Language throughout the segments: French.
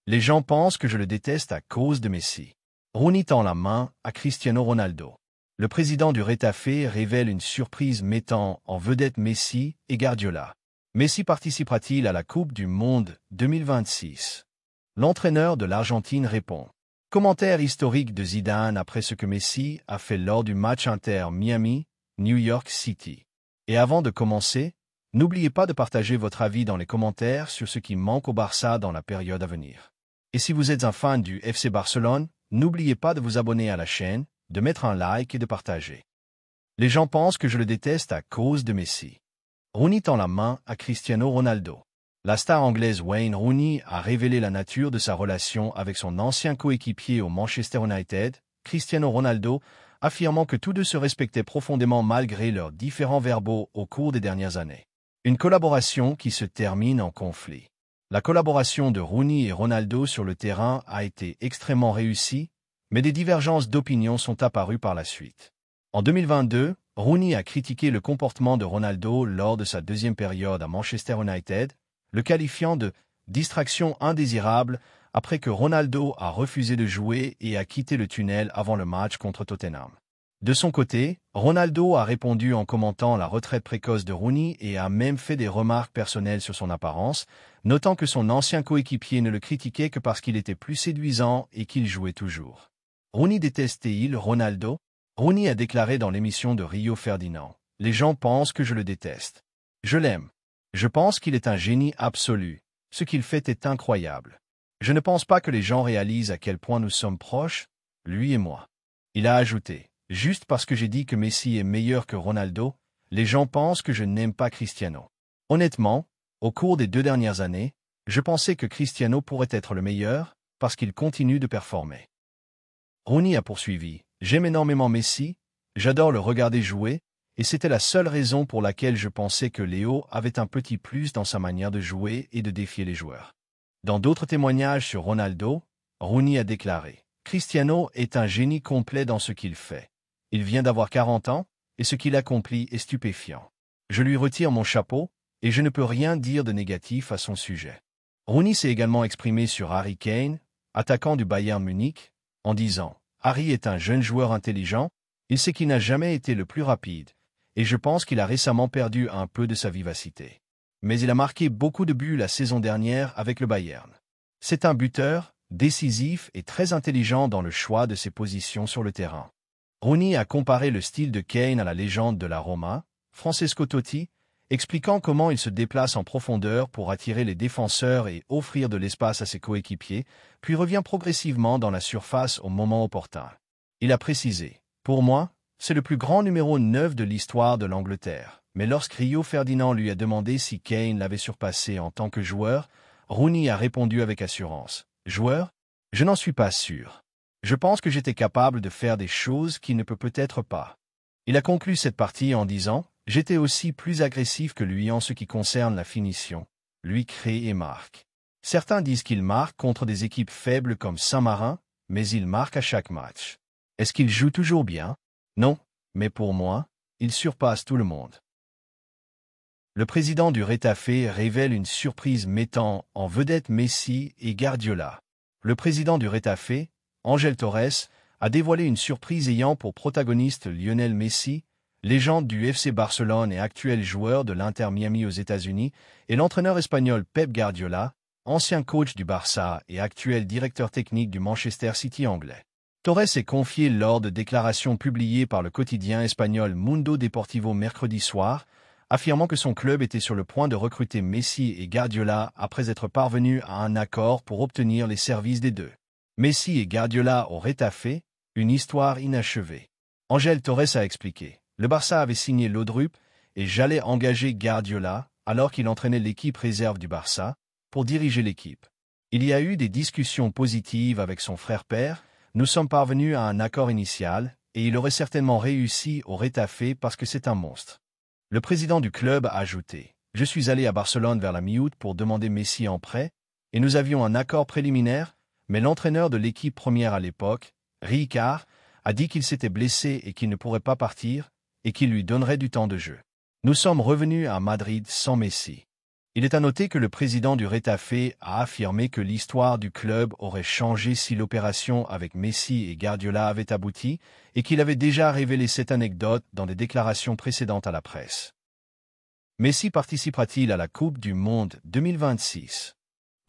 Les gens pensent que je le déteste à cause de Messi. Rooney tend la main à Cristiano Ronaldo. Le président du Retafe révèle une surprise mettant en vedette Messi et Guardiola. Messi participera-t-il à la Coupe du Monde 2026? L'entraîneur de l'Argentine répond. Commentaire historique de Zidane après ce que Messi a fait lors du match Inter-Miami, New York City. Et avant de commencer, n'oubliez pas de partager votre avis dans les commentaires sur ce qui manque au Barça dans la période à venir. Et si vous êtes un fan du FC Barcelone, n'oubliez pas de vous abonner à la chaîne, de mettre un like et de partager. Les gens pensent que je le déteste à cause de Messi. Rooney tend la main à Cristiano Ronaldo. La star anglaise Wayne Rooney a révélé la nature de sa relation avec son ancien coéquipier au Manchester United, Cristiano Ronaldo, affirmant que tous deux se respectaient profondément malgré leurs différents verbaux au cours des dernières années. Une collaboration qui se termine en conflit. La collaboration de Rooney et Ronaldo sur le terrain a été extrêmement réussie, mais des divergences d'opinion sont apparues par la suite. En 2022, Rooney a critiqué le comportement de Ronaldo lors de sa deuxième période à Manchester United, le qualifiant de « distraction indésirable » après que Ronaldo a refusé de jouer et a quitté le tunnel avant le match contre Tottenham. De son côté, Ronaldo a répondu en commentant la retraite précoce de Rooney et a même fait des remarques personnelles sur son apparence, notant que son ancien coéquipier ne le critiquait que parce qu'il était plus séduisant et qu'il jouait toujours. Rooney détestait-il Ronaldo? Rooney a déclaré dans l'émission de Rio Ferdinand. Les gens pensent que je le déteste. Je l'aime. Je pense qu'il est un génie absolu. Ce qu'il fait est incroyable. Je ne pense pas que les gens réalisent à quel point nous sommes proches, lui et moi. Il a ajouté. Juste parce que j'ai dit que Messi est meilleur que Ronaldo, les gens pensent que je n'aime pas Cristiano. Honnêtement, au cours des 2 dernières années, je pensais que Cristiano pourrait être le meilleur, parce qu'il continue de performer. Rooney a poursuivi. J'aime énormément Messi, j'adore le regarder jouer, et c'était la seule raison pour laquelle je pensais que Léo avait un petit plus dans sa manière de jouer et de défier les joueurs. Dans d'autres témoignages sur Ronaldo, Rooney a déclaré « Cristiano est un génie complet dans ce qu'il fait. Il vient d'avoir 40 ans, et ce qu'il accomplit est stupéfiant. Je lui retire mon chapeau, et je ne peux rien dire de négatif à son sujet. » Rooney s'est également exprimé sur Harry Kane, attaquant du Bayern Munich, en disant « Harry est un jeune joueur intelligent, il sait qu'il n'a jamais été le plus rapide, et je pense qu'il a récemment perdu un peu de sa vivacité. Mais il a marqué beaucoup de buts la saison dernière avec le Bayern. C'est un buteur, décisif et très intelligent dans le choix de ses positions sur le terrain. » Rooney a comparé le style de Kane à la légende de la Roma, Francesco Totti, expliquant comment il se déplace en profondeur pour attirer les défenseurs et offrir de l'espace à ses coéquipiers, puis revient progressivement dans la surface au moment opportun. Il a précisé « Pour moi, c'est le plus grand numéro 9 de l'histoire de l'Angleterre. » Mais lorsque Rio Ferdinand lui a demandé si Kane l'avait surpassé en tant que joueur, Rooney a répondu avec assurance « Joueur? Je n'en suis pas sûr. Je pense que j'étais capable de faire des choses qu'il ne peut peut-être pas. » Il a conclu cette partie en disant « J'étais aussi plus agressif que lui en ce qui concerne la finition. Lui crée et marque. Certains disent qu'il marque contre des équipes faibles comme Saint-Marin, mais il marque à chaque match. Est-ce qu'il joue toujours bien? Non, mais pour moi, il surpasse tout le monde. » Le président du Retafe révèle une surprise mettant en vedette Messi et Guardiola. Le président du Retafe, Ángel Torres, a dévoilé une surprise ayant pour protagoniste Lionel Messi, légende du FC Barcelone et actuel joueur de l'Inter Miami aux États-Unis, et l'entraîneur espagnol Pep Guardiola, ancien coach du Barça et actuel directeur technique du Manchester City anglais. Torres est confié lors de déclarations publiées par le quotidien espagnol Mundo Deportivo mercredi soir, affirmant que son club était sur le point de recruter Messi et Guardiola après être parvenu à un accord pour obtenir les services des deux. Messi et Guardiola au Retafe, une histoire inachevée. Ángel Torres a expliqué. Le Barça avait signé Laudrup et j'allais engager Guardiola, alors qu'il entraînait l'équipe réserve du Barça, pour diriger l'équipe. Il y a eu des discussions positives avec son frère-père, nous sommes parvenus à un accord initial, et il aurait certainement réussi au Retafe parce que c'est un monstre. Le président du club a ajouté « Je suis allé à Barcelone vers la mi-août pour demander Messi en prêt, et nous avions un accord préliminaire, mais l'entraîneur de l'équipe première à l'époque, Ricard, a dit qu'il s'était blessé et qu'il ne pourrait pas partir, et qu'il lui donnerait du temps de jeu. Nous sommes revenus à Madrid sans Messi. Il est à noter que le président du Retafe a affirmé que l'histoire du club aurait changé si l'opération avec Messi et Guardiola avait abouti et qu'il avait déjà révélé cette anecdote dans des déclarations précédentes à la presse. Messi participera-t-il à la Coupe du Monde 2026?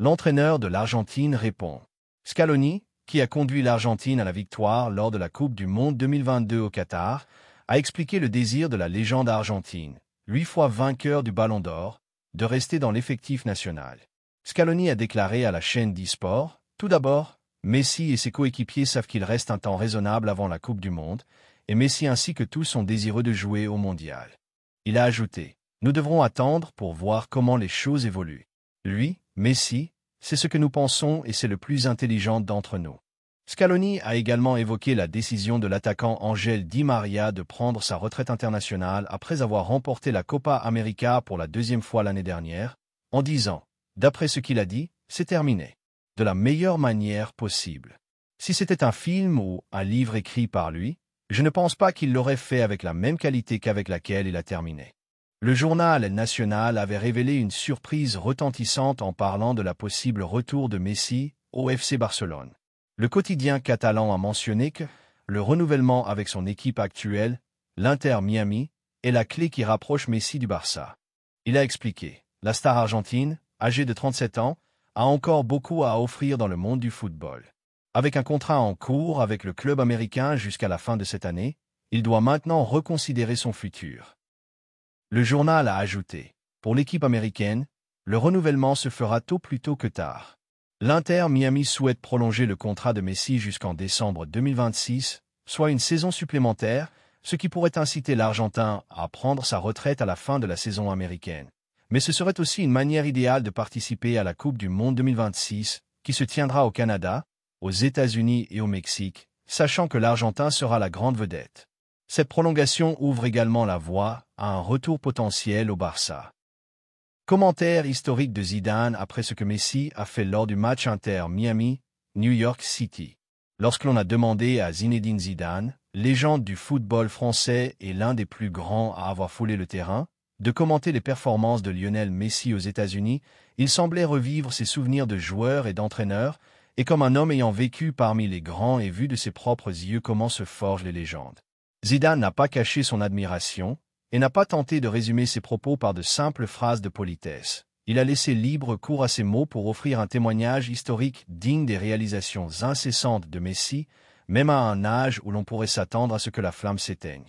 L'entraîneur de l'Argentine répond. Scaloni, qui a conduit l'Argentine à la victoire lors de la Coupe du Monde 2022 au Qatar, a expliqué le désir de la légende argentine, 8 fois vainqueur du Ballon d'Or, de rester dans l'effectif national. Scaloni a déclaré à la chaîne d'e-sport, tout d'abord, Messi et ses coéquipiers savent qu'il reste un temps raisonnable avant la Coupe du Monde, et Messi ainsi que tous sont désireux de jouer au Mondial. Il a ajouté, nous devrons attendre pour voir comment les choses évoluent. Lui, Messi, c'est ce que nous pensons et c'est le plus intelligent d'entre nous. Scaloni a également évoqué la décision de l'attaquant Ángel Di María de prendre sa retraite internationale après avoir remporté la Copa América pour la deuxième fois l'année dernière, en disant, d'après ce qu'il a dit, c'est terminé. De la meilleure manière possible. Si c'était un film ou un livre écrit par lui, je ne pense pas qu'il l'aurait fait avec la même qualité qu'avec laquelle il a terminé. Le journal national avait révélé une surprise retentissante en parlant de la possible retour de Messi au FC Barcelone. Le quotidien catalan a mentionné que le renouvellement avec son équipe actuelle, l'Inter Miami, est la clé qui rapproche Messi du Barça. Il a expliqué, la star argentine, âgée de 37 ans, a encore beaucoup à offrir dans le monde du football. Avec un contrat en cours avec le club américain jusqu'à la fin de cette année, il doit maintenant reconsidérer son futur. Le journal a ajouté, pour l'équipe américaine, le renouvellement se fera tôt plutôt que tard. L'Inter Miami souhaite prolonger le contrat de Messi jusqu'en décembre 2026, soit une saison supplémentaire, ce qui pourrait inciter l'Argentin à prendre sa retraite à la fin de la saison américaine. Mais ce serait aussi une manière idéale de participer à la Coupe du Monde 2026, qui se tiendra au Canada, aux États-Unis et au Mexique, sachant que l'Argentin sera la grande vedette. Cette prolongation ouvre également la voie à un retour potentiel au Barça. Commentaire historique de Zidane après ce que Messi a fait lors du match Inter Miami, New York City. Lorsque l'on a demandé à Zinedine Zidane, légende du football français et l'un des plus grands à avoir foulé le terrain, de commenter les performances de Lionel Messi aux États-Unis, il semblait revivre ses souvenirs de joueur et d'entraîneur, et comme un homme ayant vécu parmi les grands et vu de ses propres yeux comment se forgent les légendes. Zidane n'a pas caché son admiration, et n'a pas tenté de résumer ses propos par de simples phrases de politesse. Il a laissé libre cours à ses mots pour offrir un témoignage historique digne des réalisations incessantes de Messi, même à un âge où l'on pourrait s'attendre à ce que la flamme s'éteigne.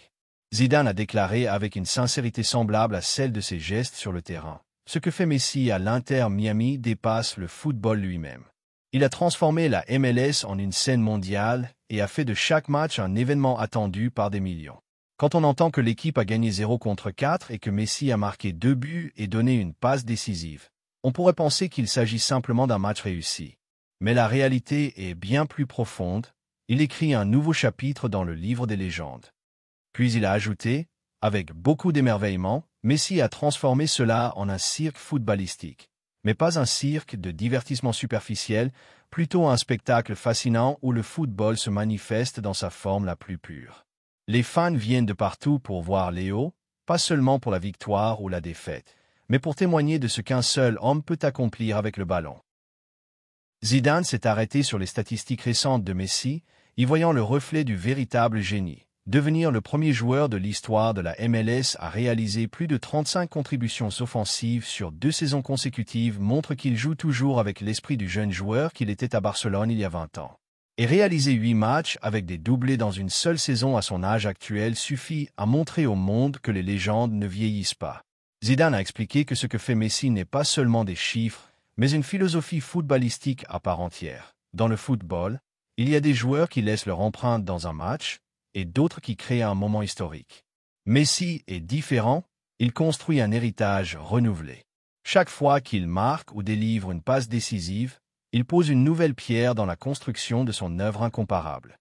Zidane a déclaré avec une sincérité semblable à celle de ses gestes sur le terrain. Ce que fait Messi à l'Inter Miami dépasse le football lui-même. Il a transformé la MLS en une scène mondiale et a fait de chaque match un événement attendu par des millions. Quand on entend que l'équipe a gagné 0 contre 4 et que Messi a marqué 2 buts et donné une passe décisive, on pourrait penser qu'il s'agit simplement d'un match réussi. Mais la réalité est bien plus profonde, il écrit un nouveau chapitre dans le livre des légendes. Puis il a ajouté, avec beaucoup d'émerveillement, Messi a transformé cela en un cirque footballistique. Mais pas un cirque de divertissement superficiel, plutôt un spectacle fascinant où le football se manifeste dans sa forme la plus pure. Les fans viennent de partout pour voir Léo, pas seulement pour la victoire ou la défaite, mais pour témoigner de ce qu'un seul homme peut accomplir avec le ballon. Zidane s'est arrêté sur les statistiques récentes de Messi, y voyant le reflet du véritable génie. Devenir le premier joueur de l'histoire de la MLS à réaliser plus de 35 contributions offensives sur 2 saisons consécutives montre qu'il joue toujours avec l'esprit du jeune joueur qu'il était à Barcelone il y a 20 ans. Et réaliser 8 matchs avec des doublés dans une seule saison à son âge actuel suffit à montrer au monde que les légendes ne vieillissent pas. Zidane a expliqué que ce que fait Messi n'est pas seulement des chiffres, mais une philosophie footballistique à part entière. Dans le football, il y a des joueurs qui laissent leur empreinte dans un match, et d'autres qui créent un moment historique. Messi est différent, il construit un héritage renouvelé. Chaque fois qu'il marque ou délivre une passe décisive, il pose une nouvelle pierre dans la construction de son œuvre incomparable.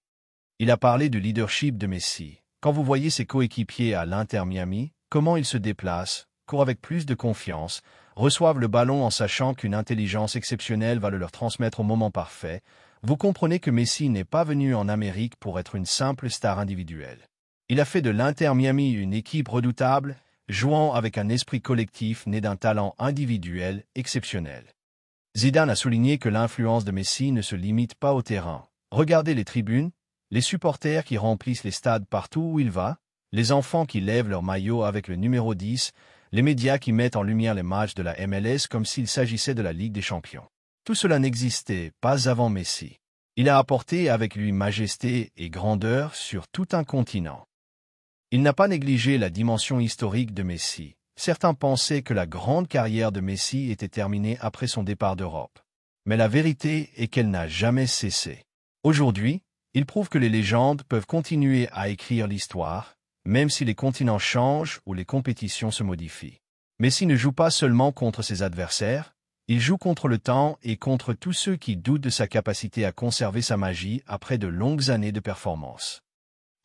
Il a parlé du leadership de Messi. Quand vous voyez ses coéquipiers à l'Inter Miami, comment ils se déplacent, courent avec plus de confiance, reçoivent le ballon en sachant qu'une intelligence exceptionnelle va le leur transmettre au moment parfait, vous comprenez que Messi n'est pas venu en Amérique pour être une simple star individuelle. Il a fait de l'Inter Miami une équipe redoutable, jouant avec un esprit collectif né d'un talent individuel exceptionnel. Zidane a souligné que l'influence de Messi ne se limite pas au terrain. Regardez les tribunes, les supporters qui remplissent les stades partout où il va, les enfants qui lèvent leur maillot avec le numéro 10, les médias qui mettent en lumière les matchs de la MLS comme s'il s'agissait de la Ligue des Champions. Tout cela n'existait pas avant Messi. Il a apporté avec lui majesté et grandeur sur tout un continent. Il n'a pas négligé la dimension historique de Messi. Certains pensaient que la grande carrière de Messi était terminée après son départ d'Europe. Mais la vérité est qu'elle n'a jamais cessé. Aujourd'hui, il prouve que les légendes peuvent continuer à écrire l'histoire, même si les continents changent ou les compétitions se modifient. Messi ne joue pas seulement contre ses adversaires, il joue contre le temps et contre tous ceux qui doutent de sa capacité à conserver sa magie après de longues années de performance.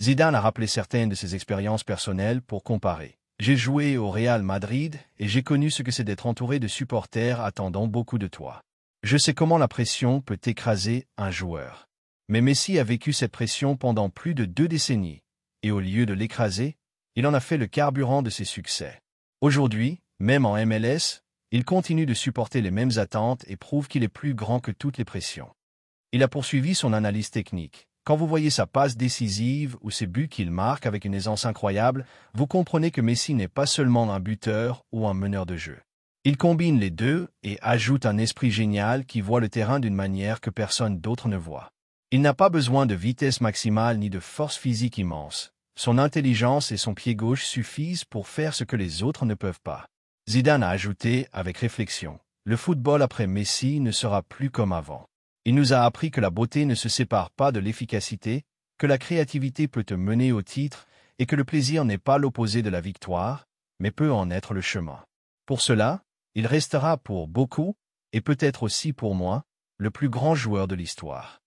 Zidane a rappelé certaines de ses expériences personnelles pour comparer. J'ai joué au Real Madrid et j'ai connu ce que c'est d'être entouré de supporters attendant beaucoup de toi. Je sais comment la pression peut écraser un joueur. Mais Messi a vécu cette pression pendant plus de 2 décennies, et au lieu de l'écraser, il en a fait le carburant de ses succès. Aujourd'hui, même en MLS, il continue de supporter les mêmes attentes et prouve qu'il est plus grand que toutes les pressions. Il a poursuivi son analyse technique. Quand vous voyez sa passe décisive ou ses buts qu'il marque avec une aisance incroyable, vous comprenez que Messi n'est pas seulement un buteur ou un meneur de jeu. Il combine les deux et ajoute un esprit génial qui voit le terrain d'une manière que personne d'autre ne voit. Il n'a pas besoin de vitesse maximale ni de force physique immense. Son intelligence et son pied gauche suffisent pour faire ce que les autres ne peuvent pas. Zidane a ajouté avec réflexion, « Le football après Messi ne sera plus comme avant. Il nous a appris que la beauté ne se sépare pas de l'efficacité, que la créativité peut te mener au titre et que le plaisir n'est pas l'opposé de la victoire, mais peut en être le chemin. Pour cela, il restera pour beaucoup, et peut-être aussi pour moi, le plus grand joueur de l'histoire. »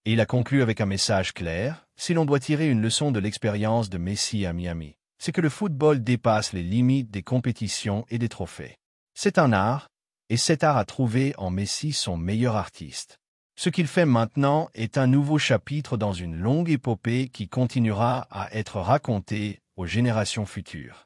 Et il a conclu avec un message clair, si l'on doit tirer une leçon de l'expérience de Messi à Miami, c'est que le football dépasse les limites des compétitions et des trophées. C'est un art, et cet art a trouvé en Messi son meilleur artiste. Ce qu'il fait maintenant est un nouveau chapitre dans une longue épopée qui continuera à être racontée aux générations futures.